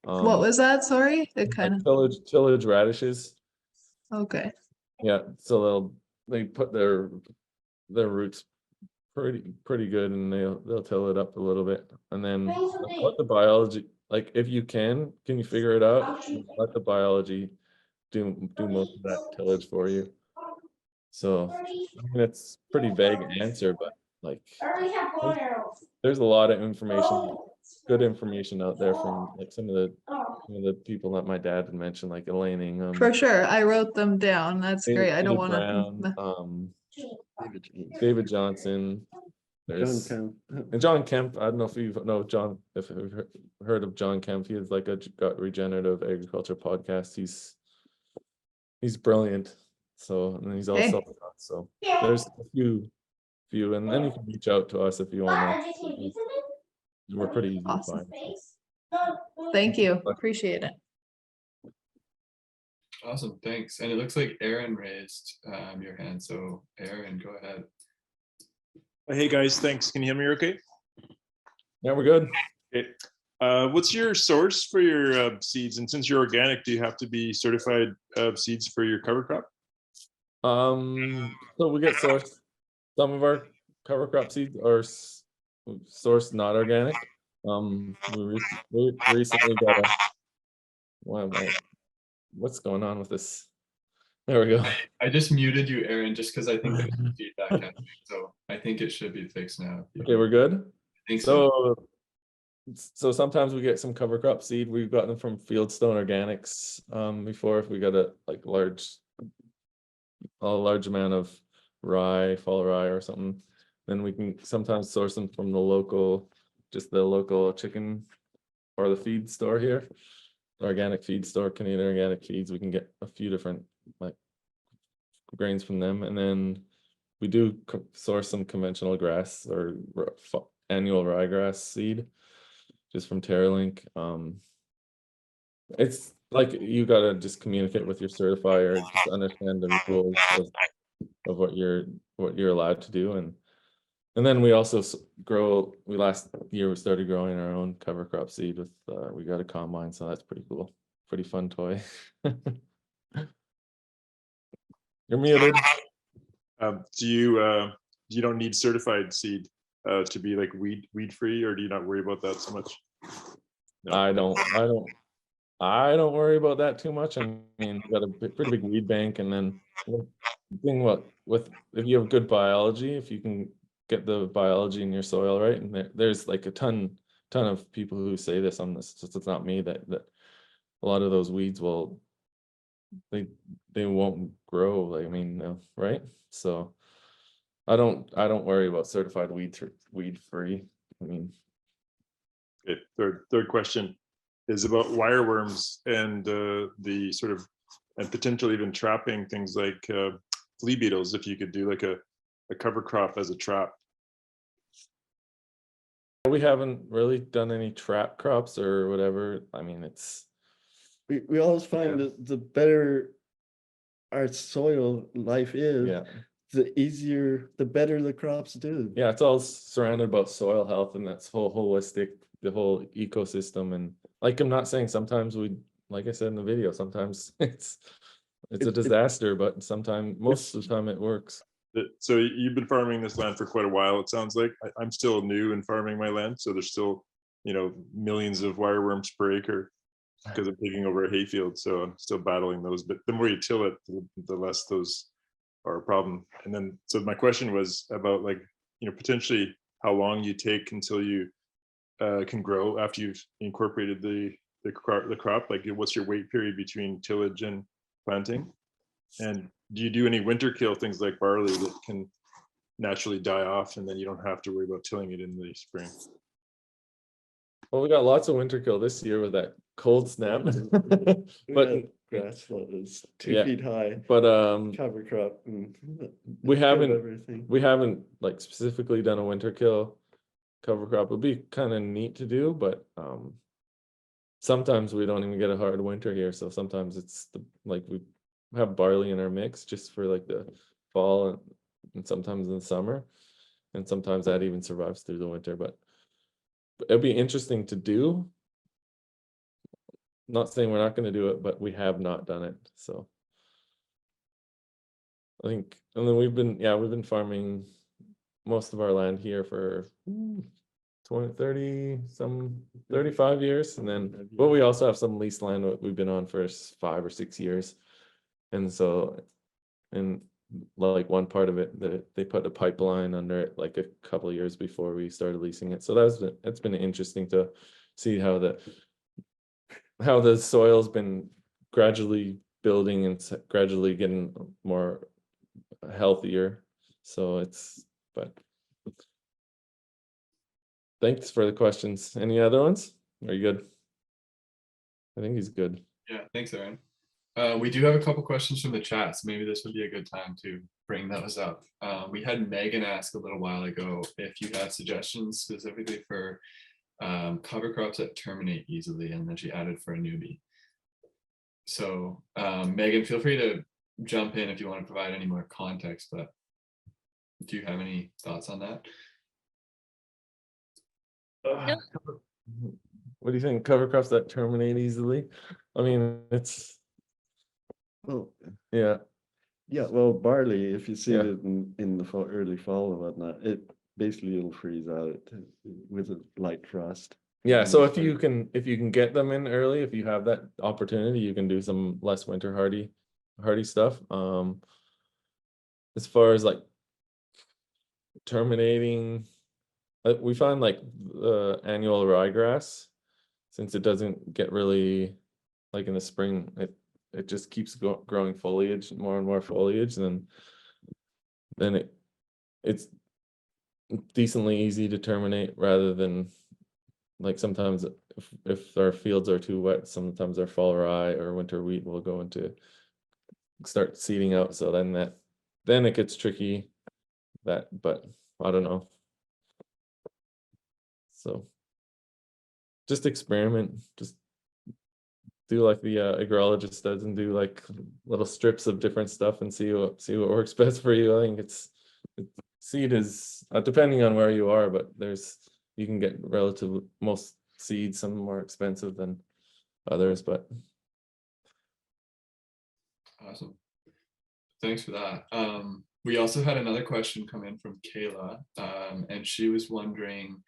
What was that? Sorry, it kind like of. tillage radishes. Okay. Yeah, so they put their roots pretty good, and they'll till it up a little bit, and then let the biology, like if you can you figure it out, let the biology do most of that tillage for you. So I mean, it's pretty vague answer, but like there's a lot of information, good information out there from like some of the people that my dad had mentioned, like Elaine Ingham. For sure, I wrote them down. That's great. I don't want to. David Johnson. There's John Kemp. And John Kemp. I don't know if you know John, if you've heard of John Kemp. He has like a regenerative agriculture podcast. He's brilliant. So, and he's also so there's a few, and then you can reach out to us if you want to. We're pretty easy to find. Thank you. Appreciate it. Awesome, thanks. And it looks like Aaron raised your hand. So Aaron, go ahead. Hey guys, thanks. Can you hear me okay? Yeah, we're good. Okay. What's your source for your seeds? And since you're organic, do you have to be certified seeds for your cover crop? So we get sourced. Some of our cover crop seeds are sourced not organic. We recently got a. What's going on with this? There we go. I just muted you, Aaron, just because I think there's some feedback happening. So I think it should be fixed now. Okay, we're good. I think so. So sometimes we get some cover crop seed. We've gotten them from Fieldstone Organics before. If we got a large amount of rye, fall rye or something, then we can sometimes source them from the local chicken or the feed store here, organic feed store, Canadian Organic Feeds. We can get a few different like grains from them, and then we do source some conventional grass or annual ryegrass seed just from TerraLink. It's like you gotta just communicate with your certifier, just understand the rules of what you're allowed to do, and then we also grow. Last year we started growing our own cover crop seed with we got a combine, so that's pretty cool, pretty fun toy. You're muted. Do you don't need certified seed to be like weed free, or do you not worry about that so much? No. I don't worry about that too much. I mean, we got a pretty big weed bank, and then the thing with if you have good biology, if you can get the biology in your soil right, and there's like a ton of people who say this on this, so it's not me, that a lot of those weeds will they won't grow. I mean, right? So I don't worry about certified weed free. I mean, okay. Third question is about wireworms and the sort of, and potentially even trapping things like flea beetles, if you could do like a cover crop as a trap. we haven't really done any trap crops or whatever. I mean, it's We always find that the better our soil life is, the better the crops do. Yeah, it's all surrounded about soil health, and that's holistic, the whole ecosystem. And like, I'm not saying sometimes like I said in the video, sometimes it's a disaster, but sometimes, most of the time it works. So you've been farming this land for quite a while, it sounds like. I'm still new in farming my land, so there's still, millions of wireworms per acre because I'm taking over a hayfield, so I'm still battling those. But the more you till it, the less those are a problem. And then, so my question was about like, potentially how long you take until you can grow after you've incorporated the crop. Like, what's your wait period between tillage and planting? And do you do any winter kill, things like barley that can naturally die off, and then you don't have to worry about tilling it in the spring? Well, we got lots of winter kill this year with that cold snap. But grass flood is 2 feet high. But Cover crop. we haven't like specifically done a winter kill cover crop. It'd be kind of neat to do, but sometimes we don't even get a hard winter here. So sometimes it's like we have barley in our mix just for like the fall and sometimes in the summer, and sometimes that even survives through the winter. But it'd be interesting to do. Not saying we're not going to do it, but we have not done it. So I think, and then we've been farming most of our land here for 35 years. And then, but we also have some leased land that we've been on for 5 or 6 years. And so, and like one part of it, that they put a pipeline under it like a couple of years before we started leasing it. So it's been interesting to see how the soil's been gradually building and gradually getting more healthier. So but thanks for the questions. Any other ones? Are you good? I think he's good. Yeah, thanks, Aaron. We do have a couple questions from the chat, so maybe this would be a good time to bring those up. We had Megan ask a little while ago if you have suggestions specifically for cover crops that terminate easily, and then she added for a newbie. So Megan, feel free to jump in if you want to provide any more context, but do you have any thoughts on that? What do you think? Cover crops that terminate easily? I mean, it's, Well, yeah. yeah, well, barley, if you see Yeah. it in the fall, early fall or whatnot, it basically will freeze out with a light frost. Yeah, And so it's if you can get them in early, if you have that opportunity, you can do some less winter hardy stuff. As far as like terminating, we find like the annual ryegrass, since it doesn't get really, like in the spring, it just keeps growing foliage, more and more foliage, and then it's decently easy to terminate, rather than like sometimes if our fields are too wet, sometimes our fall rye or winter wheat will go into start seeding out. So then it gets tricky. But I don't know. So just experiment, just do like the agrologist does, and do like little strips of different stuff and see what works best for you. I think seed is depending on where you are, but you can get most seeds, some more expensive than others, but Awesome. Thanks for that. We also had another question come in from Kayla, and she was wondering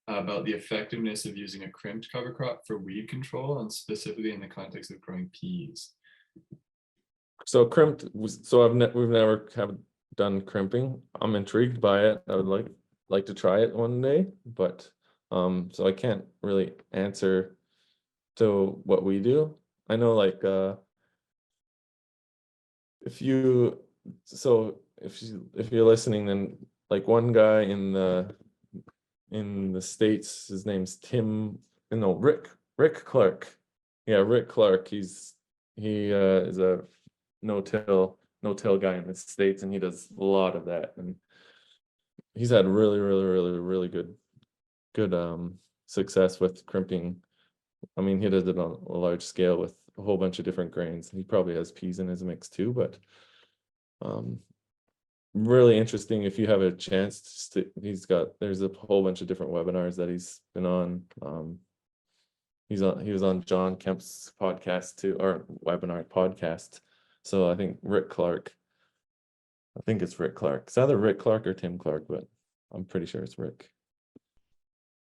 about the effectiveness of using a crimped cover crop for weed control, and specifically in the context of growing peas. so crimped we've never have done crimping. I'm intrigued by it. I would like to try it one day, but so I can't really answer to what we do. I know like if you're listening, then like one guy in the States, his name's Rick Clark. Yeah, Rick Clark. He is a no-till guy in the States, and he does a lot of that, and he's had really good success with crimping. I mean, he does it on a large scale with a whole bunch of different grains. He probably has peas in his mix too, but really interesting. If you have a chance there's a whole bunch of different webinars that he's been on. He was on John Kemp's podcast too, or webinar podcast. So I think it's Rick Clark. It's either Rick Clark or Tim Clark, but I'm pretty sure it's Rick.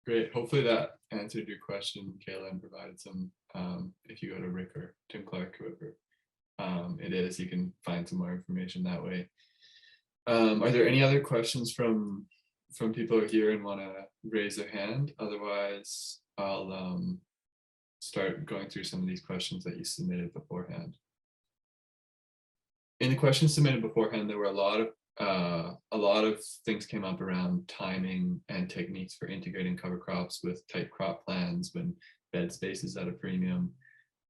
Great. Hopefully that answered your question, Kayla, and provided some, if you go to Rick or Tim Clark, whoever it is, you can find some more information that way. Are there any other questions from people here and want to raise their hand? Otherwise, I'll start going through some of these questions that you submitted beforehand. In the questions submitted beforehand, there were a lot of things came up around timing and techniques for integrating cover crops with tight crop plans when bed space is at a premium.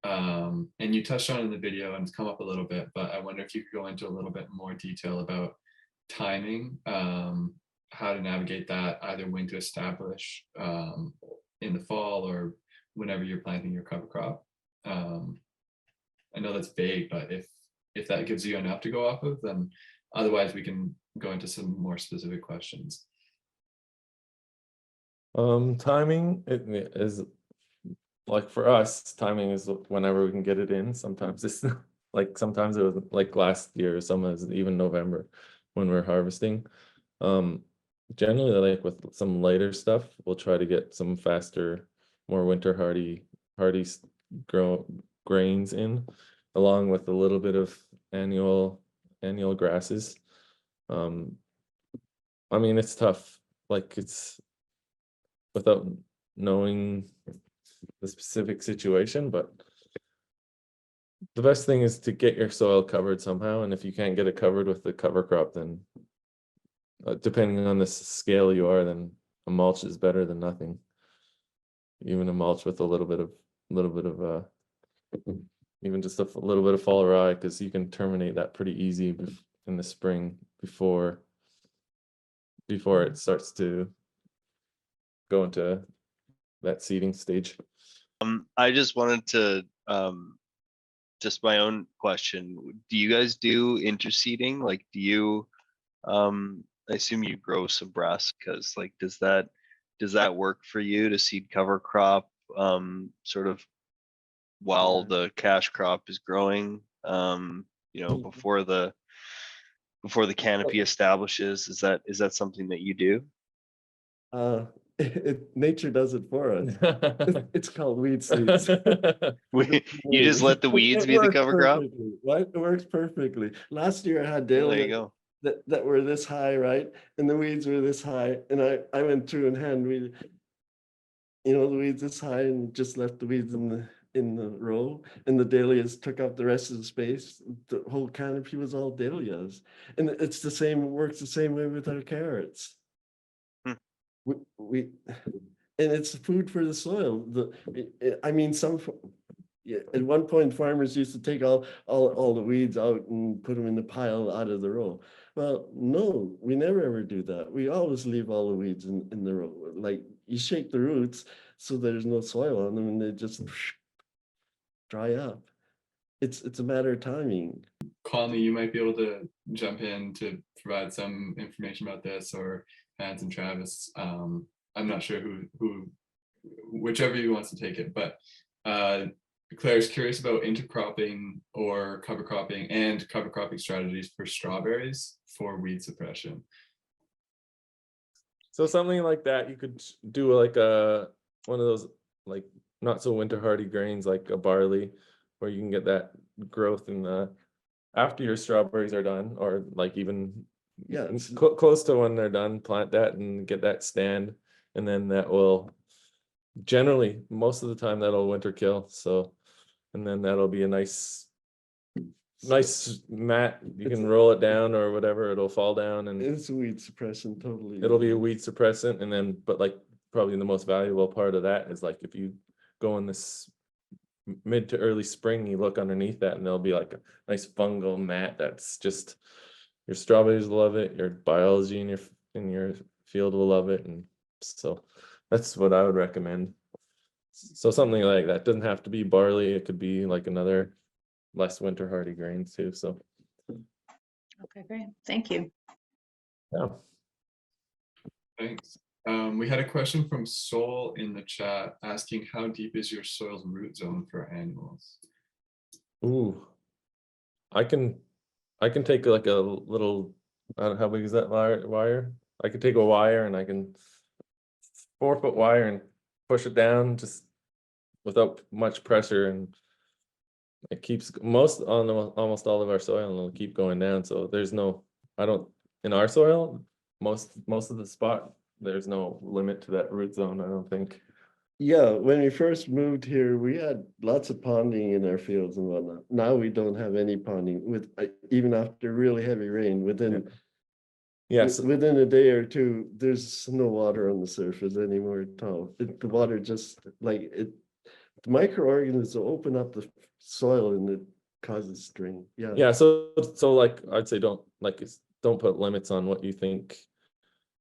And you touched on it in the video, and it's come up a little bit, but I wonder if you could go into a little bit more detail about timing, how to navigate that either when to establish in the fall or whenever you're planting your cover crop. I know that's vague, but if that gives you enough to go off of, then otherwise we can go into some more specific questions. Timing is like, for us, timing is whenever we can get it in. Sometimes it's like, sometimes it was like last year, some is even November when we're harvesting. Generally, like with some lighter stuff, we'll try to get some faster, more winter hardy grains in, along with a little bit of annual grasses. I mean, it's tough, like it's without knowing the specific situation, but the best thing is to get your soil covered somehow. And if you can't get it covered with the cover crop, then depending on the scale you are, then a mulch is better than nothing. Even a mulch with a little bit of even just a little bit of fall rye, because you can terminate that pretty easy in the spring before it starts to go into that seeding stage. I just wanted to just my own question. Do you guys do interseeding? Like, do you, I assume you grow some brassicas. Like, does that work for you to seed cover crop, sort of while the cash crop is growing, before the canopy establishes? Is that something that you do? Nature does it for us. It's called weed seeds. You just let the weeds It be the works cover crop? perfectly, right? It works perfectly. Last year I had Well, there you dahlia go. that were this high, right? And the weeds were this high. And I went through and hand weeded, the weeds this high and just left the weeds in the row. And the dahlias took up the rest of the space. The whole canopy was all dahlias. And it's the same, works the same way with our carrots. We and it's food for the soil. I mean, at one point farmers used to take all the weeds out and put them in the pile out of the row. Well, no, we never ever do that. We always leave all the weeds in the row. Like, you shake the roots so there's no soil on them and they just dry up. It's a matter of timing. Conley, you might be able to jump in to provide some information about this, or Hans and Travis. I'm not sure who, whichever you wants to take it, but Claire's curious about intercropping or cover cropping and cover cropping strategies for strawberries for weed suppression. So something like that, you could do like one of those like not so winter hardy grains like a barley, where you can get that growth in the after your strawberries are done, or like even close to when they're done, plant that and get that stand, and then that will generally most of the time that'll winter kill. So, and then that'll be a nice mat. You can roll it down or whatever, it'll fall down, and It's a weed suppression, totally. it'll be a weed suppressant. And then, but like probably the most valuable part of that is like if you go in this mid to early spring, you look underneath that and there'll be like a nice fungal mat that's just, your strawberries love it, your biology in your field will love it. And so that's what I would recommend. So something like that doesn't have to be barley, it could be like another less winter hardy grain too. So Okay, great. Thank you. yeah. Thanks. We had a question from Sol in the chat asking, how deep is your soil's root zone for annuals? Ooh, I can take like a little, I don't know, how big is that wire? I can take a wire and I can 4-foot wire and push it down just without much pressure, and it keeps almost all of our soil, and it'll keep going down. So there's no, in our soil, most of the spot, there's no limit to that root zone, I don't think. Yeah, when we first moved here, we had lots of ponding in our fields and whatnot. Now we don't have any ponding with even after really heavy rain. Within a day or two, there's no water on the surface anymore at all. The water just the microorganisms open up the soil and it causes strain. Yeah. So like I'd say don't put limits on what you think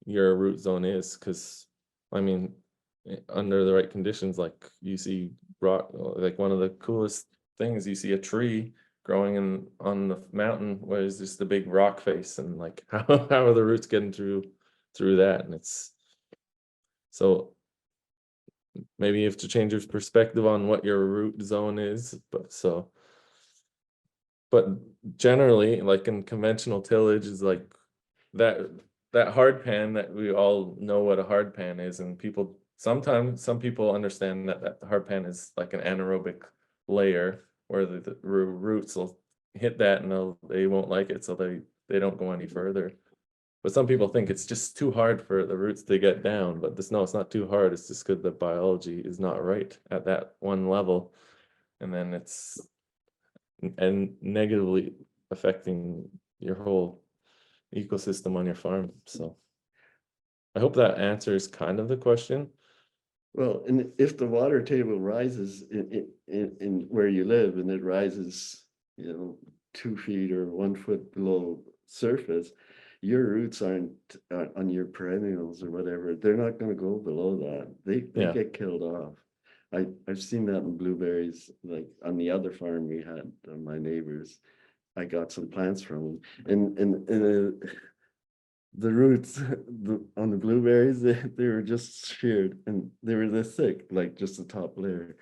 your root zone is, because I mean, under the right conditions, like you see rock, like one of the coolest things, you see a tree growing on the mountain where it's just a big rock face, and like how are the roots getting through that? And it's so maybe you have to change your perspective on what your root zone is, but generally, like in conventional tillage, is like that hard pan that we all know what a hard pan is, and sometimes some people understand that the hard pan is like an anaerobic layer where the roots will hit that and they won't like it, so they don't go any further. But some people think it's just too hard for the roots to get down, but it's not too hard. It's just because the biology is not right at that one level, and then it's negatively affecting your whole ecosystem on your farm. So I hope that answers kind of the question. Well, and if the water table rises in where you live, and it rises, 2 feet or 1 foot below surface, your roots aren't on your perennials or whatever. They're not going to go below that. They get killed off. I've seen that in blueberries, like on the other farm we had, my neighbors. I got some plants from them, and the roots on the blueberries, they were just sheared, and they were this thick, like just the top layer.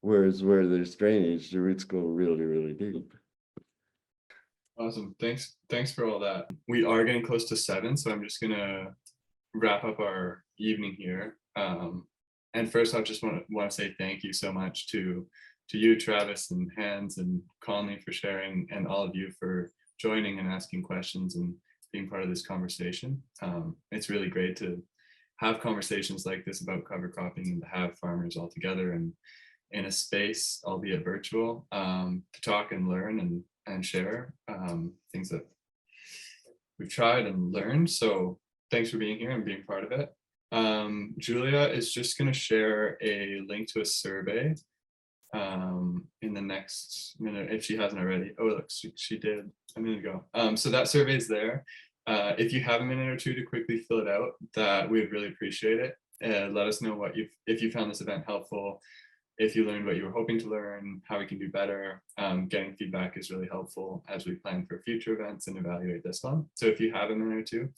Whereas where there's drainage, the roots go really, really deep. Awesome. Thanks for all that. We are getting close to 7, so I'm just gonna wrap up our evening here. And first, I just want to say thank you so much to you, Travis, and Hans, and Conley for sharing, and all of you for joining and asking questions and being part of this conversation. It's really great to have conversations like this about cover cropping and to have farmers all together and in a space, albeit virtual, to talk and learn and share things that we've tried and learned. So thanks for being here and being part of it. Julia is just going to share a link to a survey in the next minute if she hasn't already. Oh, look, she did a minute ago. So that survey is there. If you have a minute or two to quickly fill it out, that we would really appreciate it. Let us know if you found this event helpful, if you learned what you were hoping to learn, how we can do better. Getting feedback is really helpful as we plan for future events and evaluate this one. So if you have a minute or two,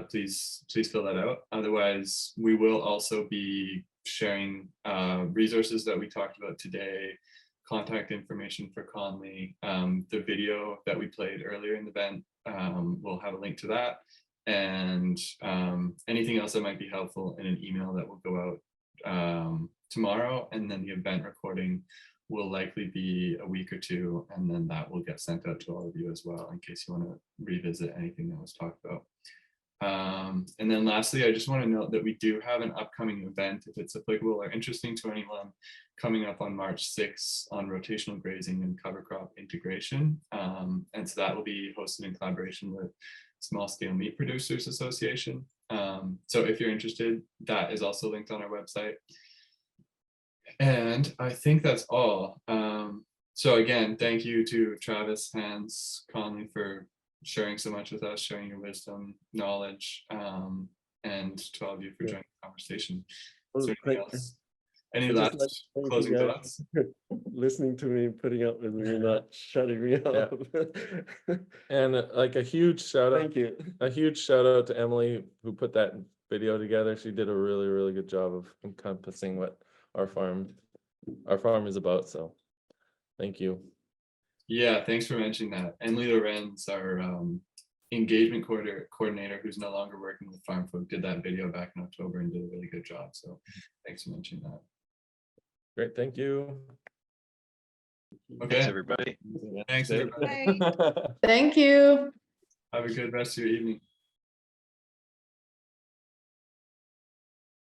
please fill that out. Otherwise, we will also be sharing resources that we talked about today, contact information for Conley, the video that we played earlier in the event. We'll have a link to that, and anything else that might be helpful in an email that will go out tomorrow, and then the event recording will likely be a week or two, and then that will get sent out to all of you as well in case you want to revisit anything that was talked about. And then lastly, I just want to note that we do have an upcoming event, if it's applicable or interesting to anyone, coming up on March 6th on rotational grazing and cover crop integration. And so that will be hosted in collaboration with Small Scale Meat Producers Association. So if you're interested, that is also linked on our website. And I think that's all. So again, thank you to Travis, Hans, Conley for sharing so much with us, sharing your wisdom, knowledge, and to all of you for joining the conversation. Is there anything else? Any last closing thoughts? Listening to me, putting up with me, not shutting me up. And like a huge shout out. Thank you. A huge shout out to Emily who put that video together. She did a really, really good job of encompassing what our farm is about. So thank you. Yeah, thanks for mentioning that. Emily Lorenz, our engagement coordinator who's no longer working with FarmFolk, did that video back in October and did a really good job. So thanks for mentioning that. Great, thank you. Okay. Thanks, everybody. Thanks, everybody. Bye. Thank you. Have a good rest of your evening.